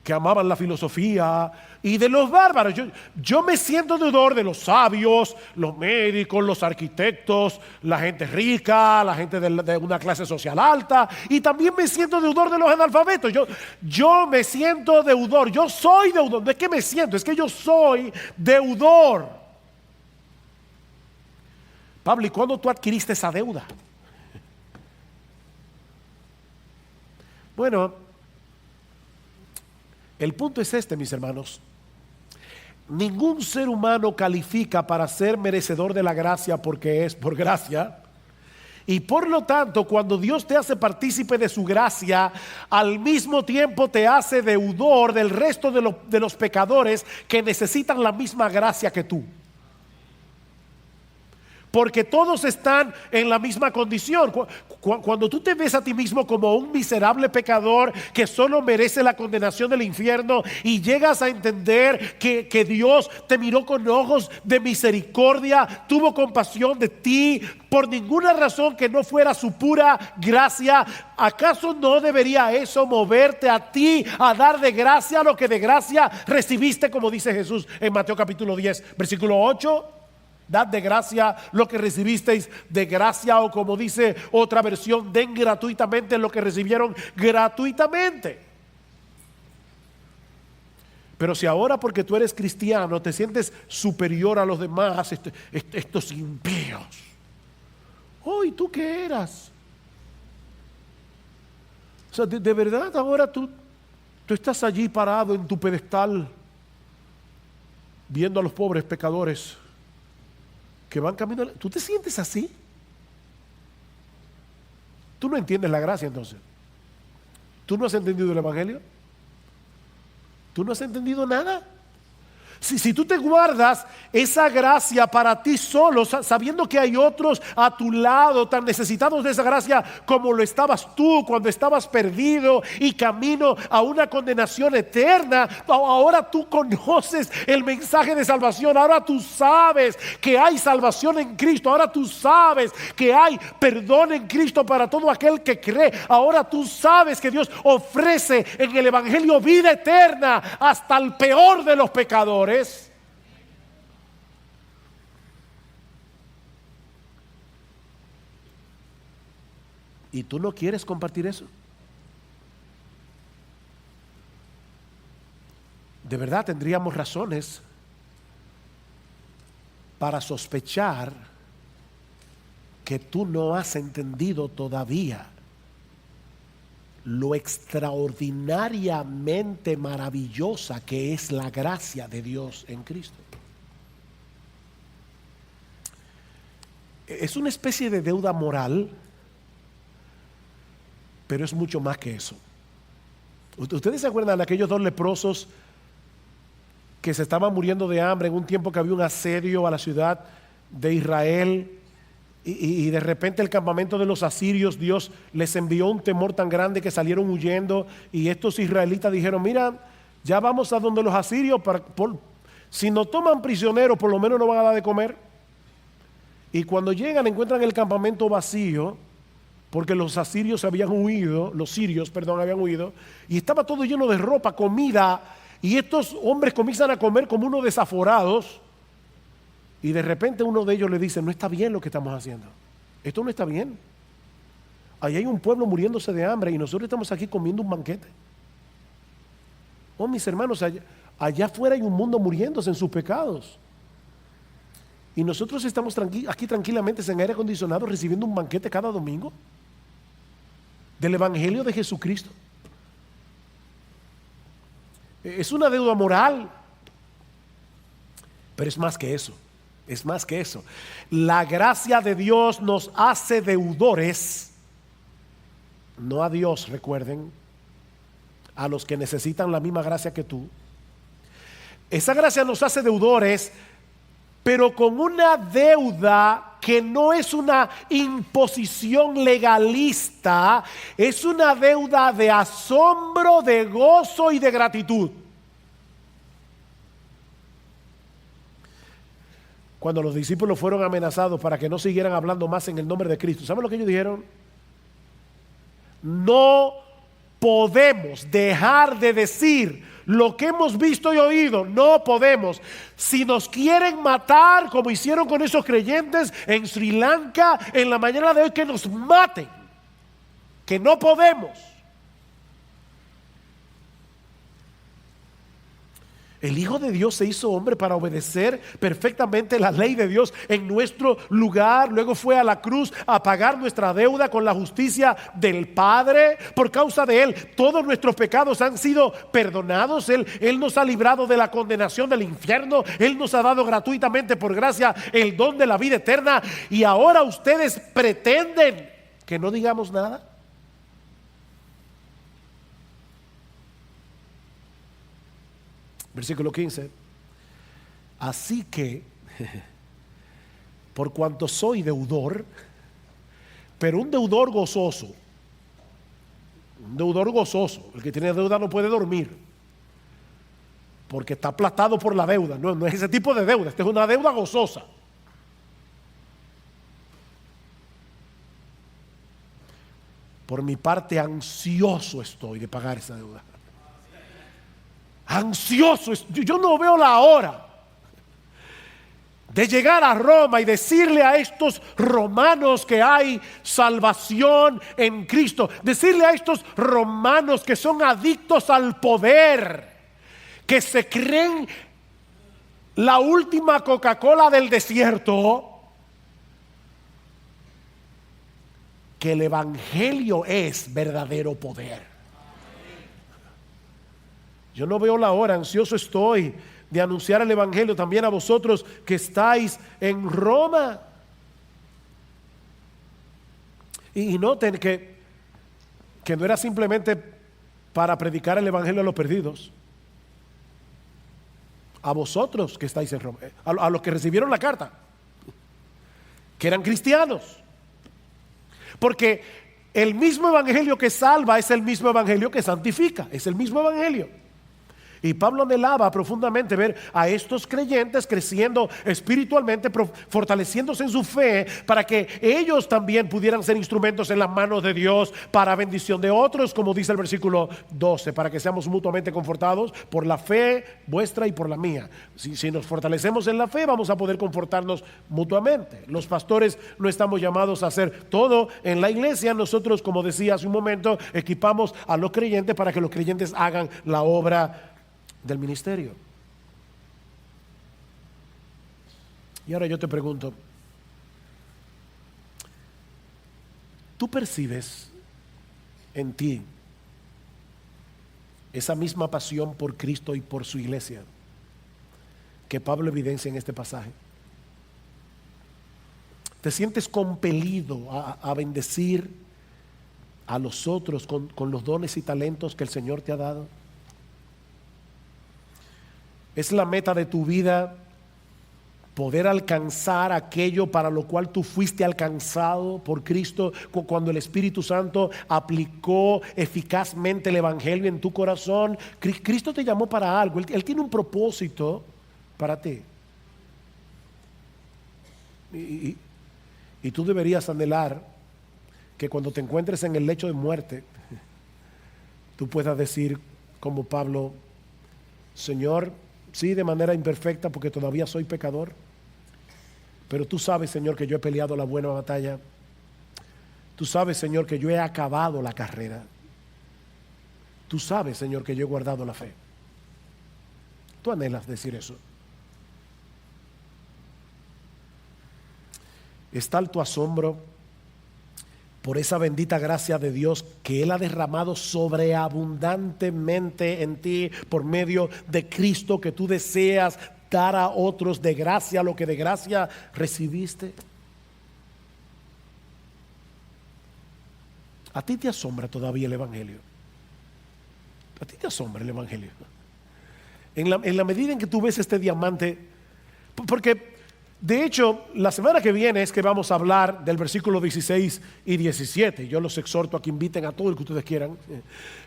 que amaban la filosofía, y de los bárbaros. Yo me siento deudor de los sabios, los médicos, los arquitectos, la gente rica, la gente de una clase social alta, y también me siento deudor de los analfabetos. Yo me siento deudor, yo soy deudor. No es que me siento, es que yo soy deudor. Pablo, ¿y cuándo tú adquiriste esa deuda? Bueno, el punto es este, mis hermanos. Ningún ser humano califica para ser merecedor de la gracia porque es por gracia. Y por lo tanto, cuando Dios te hace partícipe de su gracia, al mismo tiempo te hace deudor del resto de los pecadores que necesitan la misma gracia que tú. Porque todos están en la misma condición. Cuando tú te ves a ti mismo como un miserable pecador que solo merece la condenación del infierno, y llegas a entender que Dios te miró con ojos de misericordia, tuvo compasión de ti por ninguna razón que no fuera su pura gracia, ¿acaso no debería eso moverte a ti a dar de gracia lo que de gracia recibiste, como dice Jesús en Mateo capítulo 10, versículo 8? Dad de gracia lo que recibisteis de gracia, o como dice otra versión, den gratuitamente lo que recibieron gratuitamente. Pero si ahora, porque tú eres cristiano, te sientes superior a los demás, estos impíos, ¿y tú qué eras? O sea, de verdad ahora tú estás allí parado en tu pedestal viendo a los pobres pecadores que van caminando. ¿Tú te sientes así? Tú no entiendes la gracia entonces. ¿Tú no has entendido el evangelio? ¿Tú no has entendido nada? Si tú te guardas esa gracia para ti solo, sabiendo que hay otros a tu lado tan necesitados de esa gracia como lo estabas tú cuando estabas perdido y camino a una condenación eterna, ahora tú conoces el mensaje de salvación. Ahora tú sabes que hay salvación en Cristo. Ahora tú sabes que hay perdón en Cristo para todo aquel que cree. Ahora tú sabes que Dios ofrece en el evangelio vida eterna hasta el peor de los pecadores. ¿Y tú no quieres compartir eso? De verdad tendríamos razones para sospechar que tú no has entendido todavía lo extraordinariamente maravillosa que es la gracia de Dios en Cristo. Es una especie de deuda moral, pero es mucho más que eso. ¿Ustedes se acuerdan de aquellos dos leprosos que se estaban muriendo de hambre en un tiempo que había un asedio a la ciudad de Israel? Y de repente el campamento de los asirios, Dios les envió un temor tan grande que salieron huyendo, y estos israelitas dijeron: mira, ya vamos a donde los asirios, si nos toman prisioneros por lo menos nos van a dar de comer. Y cuando llegan encuentran el campamento vacío, porque los asirios habían huido, los sirios, perdón, habían huido, y estaba todo lleno de ropa, comida, y estos hombres comienzan a comer como unos desaforados. Y de repente uno de ellos le dice: no está bien lo que estamos haciendo, esto no está bien. Ahí hay un pueblo muriéndose de hambre y nosotros estamos aquí comiendo un banquete. Oh, mis hermanos, allá afuera hay un mundo muriéndose en sus pecados. Y nosotros estamos aquí tranquilamente en aire acondicionado recibiendo un banquete cada domingo del Evangelio de Jesucristo. Es una deuda moral, pero es más que eso. Es más que eso. La gracia de Dios nos hace deudores, no a Dios, recuerden, a los que necesitan la misma gracia que tú. Esa gracia nos hace deudores, pero con una deuda que no es una imposición legalista, es una deuda de asombro, de gozo y de gratitud. Cuando los discípulos fueron amenazados para que no siguieran hablando más en el nombre de Cristo, ¿saben lo que ellos dijeron? No podemos dejar de decir lo que hemos visto y oído. No podemos. Si nos quieren matar, como hicieron con esos creyentes en Sri Lanka en la mañana de hoy, que nos maten. Que no podemos. El Hijo de Dios se hizo hombre para obedecer perfectamente la ley de Dios en nuestro lugar. Luego fue a la cruz a pagar nuestra deuda con la justicia del Padre. Por causa de Él, todos nuestros pecados han sido perdonados. Él nos ha librado de la condenación del infierno. Él nos ha dado gratuitamente por gracia el don de la vida eterna. Y ahora ustedes pretenden que no digamos nada. Versículo 15. Así que, por cuanto soy deudor, pero un deudor gozoso, el que tiene deuda no puede dormir, porque está aplastado por la deuda. No es ese tipo de deuda, esta es una deuda gozosa. Por mi parte, ansioso estoy de pagar esa deuda. Ansioso, yo no veo la hora de llegar a Roma y decirle a estos romanos que hay salvación en Cristo, decirle a estos romanos que son adictos al poder, que se creen la última Coca-Cola del desierto, que el Evangelio es verdadero poder. Yo no veo la hora, ansioso estoy de anunciar el Evangelio también a vosotros que estáis en Roma. Y noten que no era simplemente para predicar el Evangelio a los perdidos. A vosotros que estáis en Roma, a los que recibieron la carta, que eran cristianos. Porque el mismo Evangelio que salva es el mismo Evangelio que santifica, es el mismo Evangelio. Y Pablo anhelaba profundamente ver a estos creyentes creciendo espiritualmente, fortaleciéndose en su fe, para que ellos también pudieran ser instrumentos en las manos de Dios para bendición de otros, como dice el versículo 12, para que seamos mutuamente confortados por la fe vuestra y por la mía. Si nos fortalecemos en la fe, vamos a poder confortarnos mutuamente. Los pastores no estamos llamados a hacer todo en la iglesia. Nosotros, como decía hace un momento, equipamos a los creyentes para que los creyentes hagan la obra del ministerio. Y ahora yo te pregunto, ¿tú percibes en ti esa misma pasión por Cristo y por su iglesia que Pablo evidencia en este pasaje. Te sientes compelido a bendecir a los otros con los dones y talentos que el Señor te ha dado. Es la meta de tu vida poder alcanzar aquello para lo cual tú fuiste alcanzado por Cristo cuando el Espíritu Santo aplicó eficazmente el Evangelio en tu corazón. Cristo te llamó para algo, Él tiene un propósito para ti. Y tú deberías anhelar que cuando te encuentres en el lecho de muerte, tú puedas decir como Pablo: Señor, sí, de manera imperfecta, porque todavía soy pecador, pero tú sabes, Señor, que yo he peleado la buena batalla. Tú sabes, Señor, que yo he acabado la carrera. Tú sabes, Señor, que yo he guardado la fe. Tú anhelas decir eso. Es tal tu asombro por esa bendita gracia de Dios que Él ha derramado sobreabundantemente en ti por medio de Cristo, que tú deseas dar a otros de gracia lo que de gracia recibiste. ¿A ti te asombra todavía el Evangelio? ¿A ti te asombra el Evangelio? En la medida en que tú ves este diamante, porque de hecho, la semana que viene es que vamos a hablar del versículo 16 y 17. Yo los exhorto a que inviten a todo el que ustedes quieran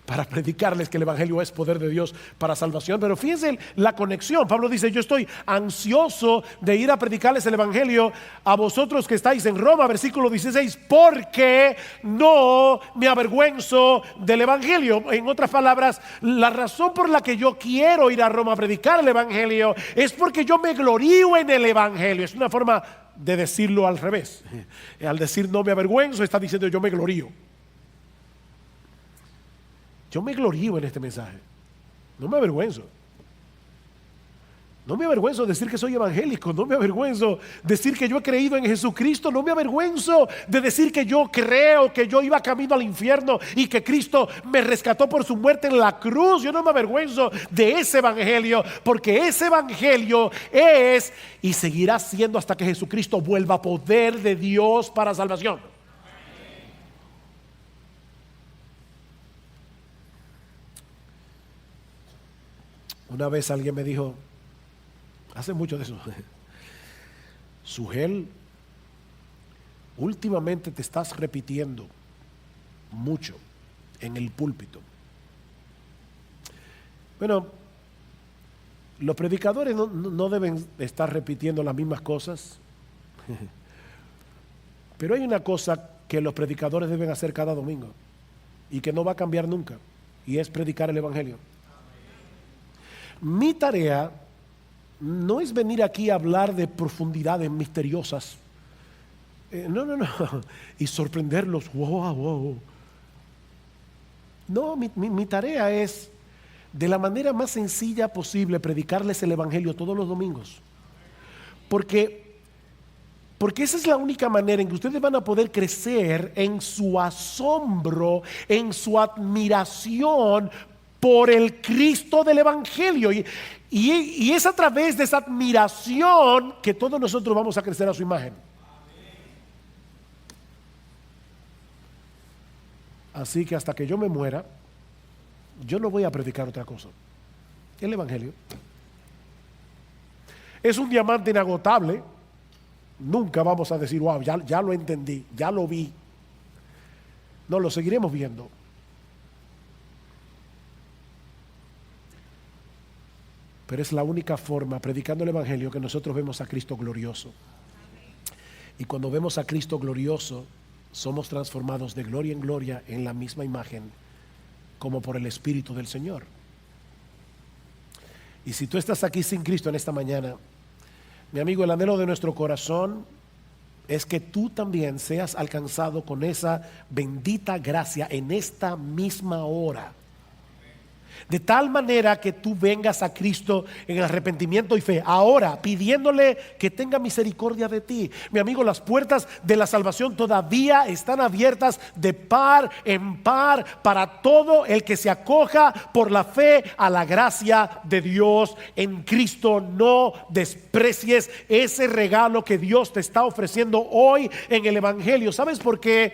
para predicarles que el Evangelio es poder de Dios para salvación. Pero fíjense la conexión. Pablo dice: yo estoy ansioso de ir a predicarles el Evangelio a vosotros que estáis en Roma, versículo 16, porque no me avergüenzo del Evangelio. En otras palabras, la razón por la que yo quiero ir a Roma a predicar el Evangelio es porque yo me glorío en el Evangelio. Es una forma de decirlo al revés. Al decir no me avergüenzo, está diciendo yo me glorío. Yo me glorío en este mensaje. No me avergüenzo. No me avergüenzo de decir que soy evangélico. No me avergüenzo de decir que yo he creído en Jesucristo. No me avergüenzo de decir que yo creo que yo iba camino al infierno y que Cristo me rescató por su muerte en la cruz. Yo no me avergüenzo de ese evangelio, porque ese evangelio es y seguirá siendo hasta que Jesucristo vuelva, poder de Dios para salvación. Una vez alguien me dijo, hace mucho de eso: Sugel, últimamente te estás repitiendo mucho en el púlpito. Bueno, los predicadores no deben estar repitiendo las mismas cosas, pero hay una cosa que los predicadores deben hacer cada domingo y que no va a cambiar nunca, y es predicar el Evangelio. Mi tarea no es venir aquí a hablar de profundidades misteriosas. No. Y sorprenderlos. Wow. No, mi tarea es, de la manera más sencilla posible, predicarles el Evangelio todos los domingos. Porque esa es la única manera en que ustedes van a poder crecer en su asombro, en su admiración por el Cristo del Evangelio. Y es a través de esa admiración que todos nosotros vamos a crecer a su imagen. Así que hasta que yo me muera, yo no voy a predicar otra cosa. El Evangelio es un diamante inagotable. Nunca vamos a decir, wow, ya lo entendí, ya lo vi. No, lo seguiremos viendo. Pero es la única forma, predicando el Evangelio, que nosotros vemos a Cristo glorioso. Y cuando vemos a Cristo glorioso, somos transformados de gloria en gloria en la misma imagen, como por el Espíritu del Señor. Y si tú estás aquí sin Cristo en esta mañana, mi amigo, el anhelo de nuestro corazón es que tú también seas alcanzado con esa bendita gracia en esta misma hora. De tal manera que tú vengas a Cristo en arrepentimiento y fe, ahora pidiéndole que tenga misericordia de ti. Mi amigo, las puertas de la salvación todavía están abiertas de par en par para todo el que se acoja por la fe a la gracia de Dios en Cristo. No desprecies ese regalo que Dios te está ofreciendo hoy en el Evangelio. ¿Sabes por qué?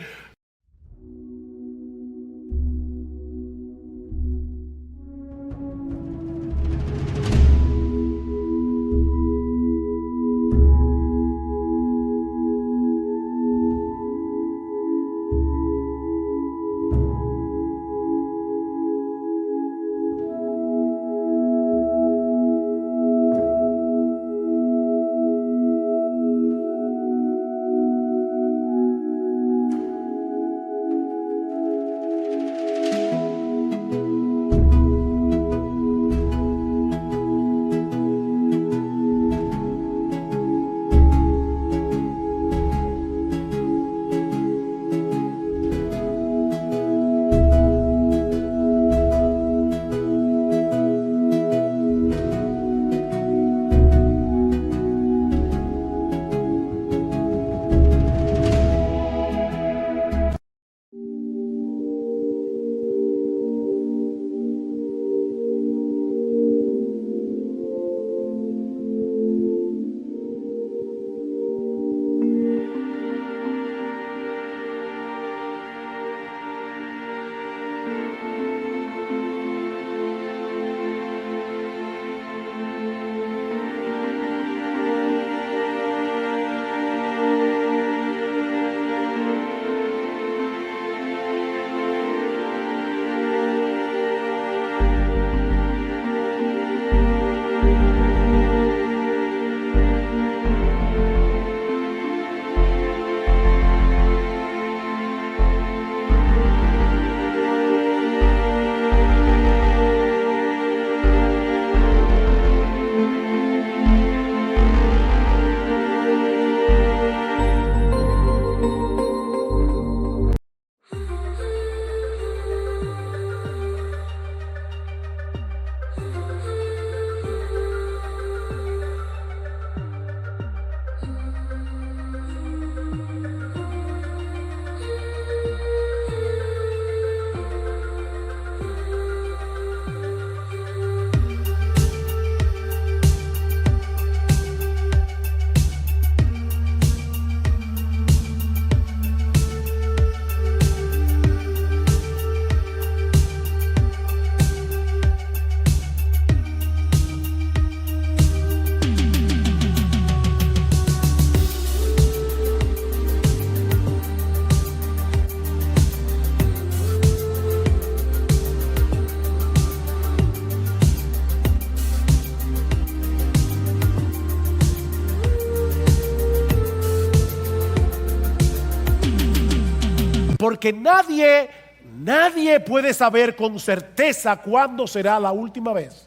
Porque nadie puede saber con certeza cuándo será la última vez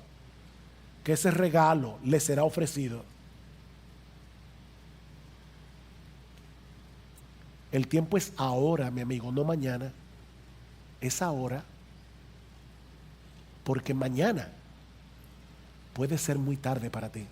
que ese regalo le será ofrecido. El tiempo es ahora, mi amigo, no mañana. Es ahora. Porque mañana puede ser muy tarde para ti.